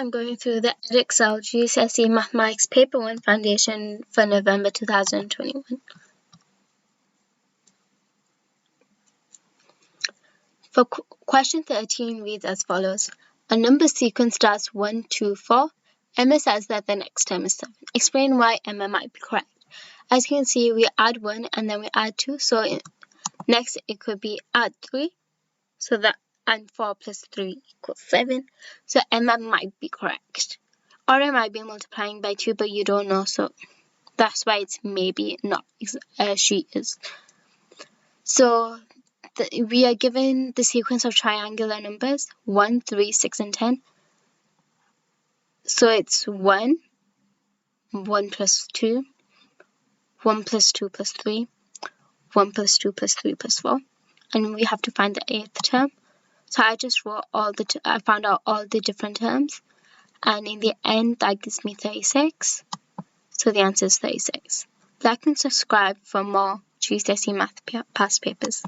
I'm going through the EDEXCEL GCSE Mathematics Paper 1 Foundation for November 2021. For question 13 reads as follows. A number sequence starts 1, 2, 4. Emma says that the next term is 7. Explain why Emma might be correct. As you can see, we add 1 and then we add 2. So next it could be add 3. So that and 4 plus 3 equals 7. So Emma might be correct. Or it might be multiplying by 2, but you don't know. So that's why it's maybe not she is. So we are given the sequence of triangular numbers 1, 3, 6, and 10. So it's 1, 1 plus 2, 1 plus 2 plus 3, 1 plus 2 plus 3 plus 4. And we have to find the 8th term. So I just wrote I found out all the different terms. And in the end, that gives me 36. So the answer is 36. Like and subscribe for more GCSE Math past papers.